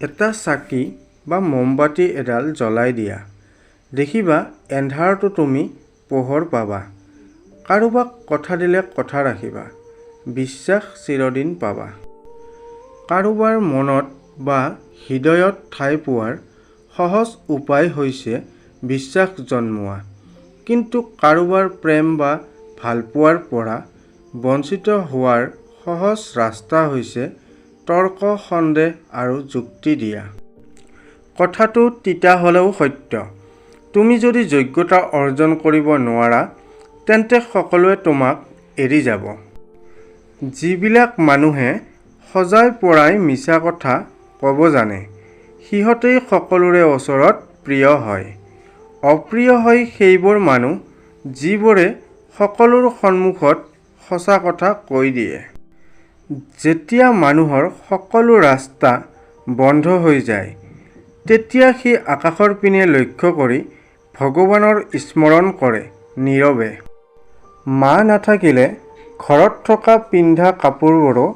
এটা চাকি বা মমবাতি এডাল জ্বলাই দিয়া। দেখিবা এন্ধাৰতো তুমি পোহৰ পাবা। কাৰোবাক কথা দিলে কথা ৰাখিবা। বিশ্বাস চিৰদিন পাবা। কাৰোবাৰ মনত বা হৃদয়ত ঠাই পোৱাৰ সহজ উপায় হৈছে বিশ্বাস জন্মোৱা। কিন্তু কাৰোবাৰ প্ৰেম বা ভালপোৱাৰ পৰা বঞ্চিত হোৱাৰ সহজ ৰাস্তা হৈছে তৰ্ক, সন্দেহ আৰু যুক্তি দিয়া। কথাটো তিতা হ'লেও সত্য। তুমি যদি যোগ্যতা অৰ্জন কৰিব নোৱাৰা, তেন্তে সকলোৱে তোমাক এৰি যাব। যিবিলাক মানুহে সজাই পৰাই মিছা কথা ক'ব জানে, সিহঁতেই সকলোৰে ওচৰত প্ৰিয় হয়। অপ্ৰিয় হয় সেইবোৰ মানুহ যিবোৰে সকলোৰ সন্মুখত সঁচা কথা কৈ দিয়ে। যেতিয়া মানুহৰ সকলো ৰাস্তা বন্ধ হৈ যায়, তেতিয়া সি আকাশৰ পিনে লক্ষ্য কৰি ভগৱানৰ স্মৰণ কৰে নীৰৱে। মা নাথাকিলে ঘৰত থকা পিন্ধা কাপোৰবোৰো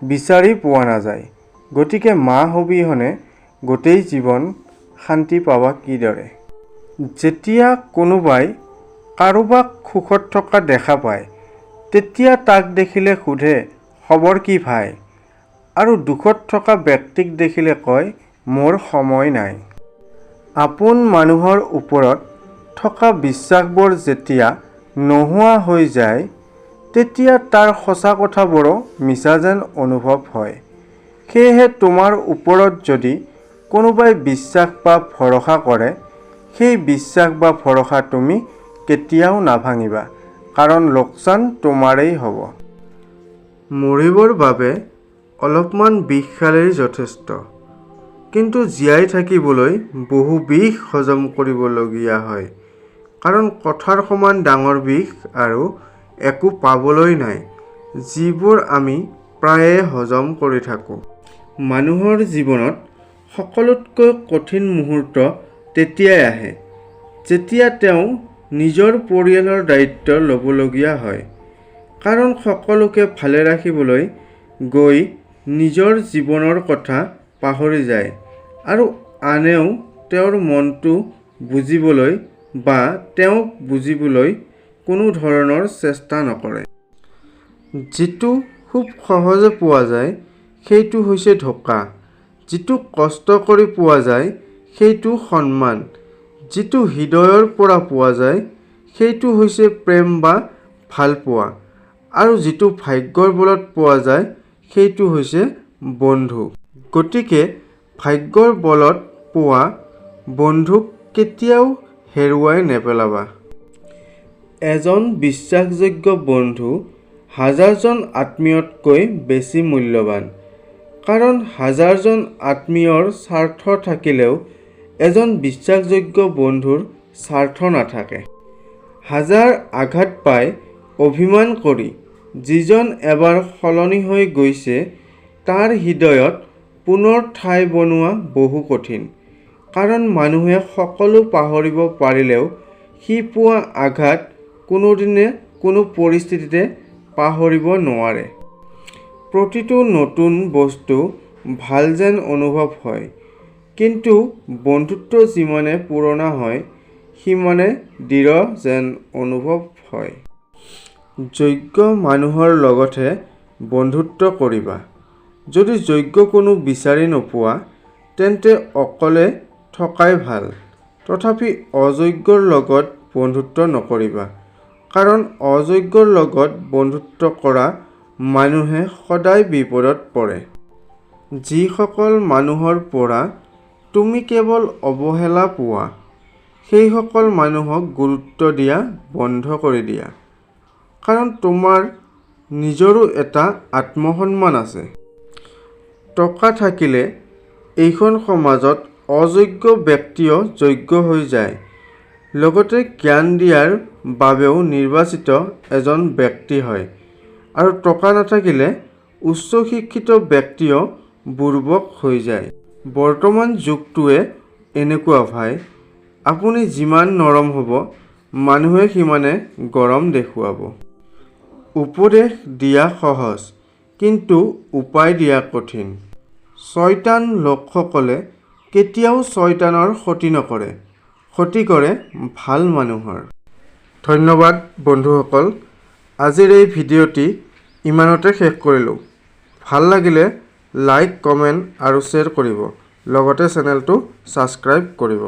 বিচাৰি পোৱা নাযায়। গতিকে মা অবিহনে গোটেই জীৱন শান্তি পাবা কিদৰে? যেতিয়া কোনোবাই কাৰোবাক সুখত থকা দেখা পায়, তেতিয়া তাক দেখিলে সোধে, খবৰ কি ভাই? আৰু দুখত থকা ব্যক্তিক দেখিলে কয়, মোৰ সময় নাই। আপোন মানুহৰ ওপৰত থকা বিশ্বাসবোৰ যেতিয়া নোহোৱা হৈ যায়, তেতিয়া তাৰ সঁচা কথাবোৰো মিছা যেন অনুভৱ হয়। সেয়েহে তোমাৰ ওপৰত যদি কোনোবাই বিশ্বাস বা ভৰসা কৰে, সেই বিশ্বাস বা ভৰসা তুমি কেতিয়াও নাভাঙিবা, কাৰণ লোকচান তোমাৰেই হ'ব। মৰিবৰ বাবে অলপমান বিষ খালেই যথেষ্ট। কিন্তু জীয়াই থাকিবলৈ বহু বিষ হজম কৰিবলগীয়া হয়। কাৰণ কথাৰ সমান ডাঙৰ বিষ আৰু একো পাবলৈ নাই, যিবোৰ আমি প্ৰায়ে হজম কৰি থাকোঁ। মানুহৰ জীৱনত সকলোতকৈ কঠিন মুহূৰ্ত তেতিয়াই আহে, যেতিয়া তেওঁ নিজৰ পৰিয়ালৰ দায়িত্ব ল'বলগীয়া হয়। কাৰণ সকলোকে ভালে ৰাখিবলৈ গৈ নিজৰ জীৱনৰ কথা পাহৰি যায় আৰু আনেও তেওঁৰ মনটো বুজিবলৈ বা তেওঁক বুজিবলৈ কোনো ধৰণৰ চেষ্টা নকৰে। যিটো খুব সহজে পোৱা যায়, সেইটো হৈছে ধোকা। যিটো কষ্ট কৰি পোৱা যায়, সেইটো সন্মান। যিটো হৃদয়ৰ পৰা পোৱা যায়, সেইটো হৈছে প্ৰেম বা ভালপোৱা। আৰু যিটো ভাগ্যৰ বলত পোৱা যায়, সেইটো হৈছে বন্ধু। গতিকে ভাগ্যৰ বলত পোৱা বন্ধুক কেতিয়াও হেৰুৱাই নেপেলাবা। এজন বিশ্বাসযোগ্য বন্ধু হাজাৰজন আত্মীয়তকৈ বেছি মূল্যৱান। কাৰণ হাজাৰজন আত্মীয়ৰ স্বাৰ্থ থাকিলেও এজন বিশ্বাসযোগ্য বন্ধুৰ স্বাৰ্থ নাথাকে। হাজাৰ আঘাত পাই অভিমান কৰি যিজন এবাৰ সলনি হৈ গৈছে, তাৰ হৃদয়ত পুনৰ ঠাই বনোৱা বহু কঠিন। কাৰণ মানুহে সকলো পাহৰিব পাৰিলেও সি পোৱা আঘাত কোনোদিনে কোনো পৰিস্থিতিতে পাহৰিব নোৱাৰে। প্ৰতিটো নতুন বস্তু ভাল যেন অনুভৱ হয়, কিন্তু বন্ধুত্ব যিমানে পুৰণা হয়, সিমানে দৃঢ় যেন অনুভৱ হয়। যোগ্য মানুহৰ লগতহে বন্ধুত্ব কৰিবা। যদি যোগ্য কোনো বিচাৰি নোপোৱা, তেন্তে অকলে থকাই ভাল। তথাপি অযোগ্যৰ লগত বন্ধুত্ব নকৰিবা। কাৰণ অযোগ্যৰ লগত বন্ধুত্ব কৰা মানুহে সদায় বিপদত পৰে। যিসকল মানুহৰ পৰা তুমি কেৱল অৱহেলা পোৱা, সেইসকল মানুহক গুৰুত্ব দিয়া বন্ধ কৰি দিয়া। কাৰণ তোমাৰ নিজৰো এটা আত্মসন্মান আছে। টকা থাকিলে এইখন সমাজত অযোগ্য ব্যক্তিও যোগ্য হৈ যায়। লগতে জ্ঞান দিয়াৰ বাবেও নিৰ্বাচিত এজন ব্যক্তি হয়। আৰু টকা নাথাকিলে উচ্চ শিক্ষিত ব্যক্তিও বুৰ্বক হৈ যায়। বৰ্তমান যুগটোৱে এনেকুৱা ভাই। আপুনি যিমান নৰম হ'ব, মানুহে সিমানে গৰম দেখুৱাব। উপদেশ দিয়া সহজ, কিন্তু উপায় দিয়া কঠিন। শয়তান লোকসকলে কেতিয়াও শয়তানৰ ক্ষতি নকৰে, ক্ষতি কৰে ভাল মানুহৰ। ধন্যবাদ বন্ধুসকল। আজিৰ এই ভিডিঅ'টি ইমানতে শেষ কৰিলোঁ। ভাল লাগিলে লাইক, কমেণ্ট আৰু শ্বেয়াৰ কৰিব। লগতে চেনেলটো ছাবস্ক্ৰাইব কৰিব।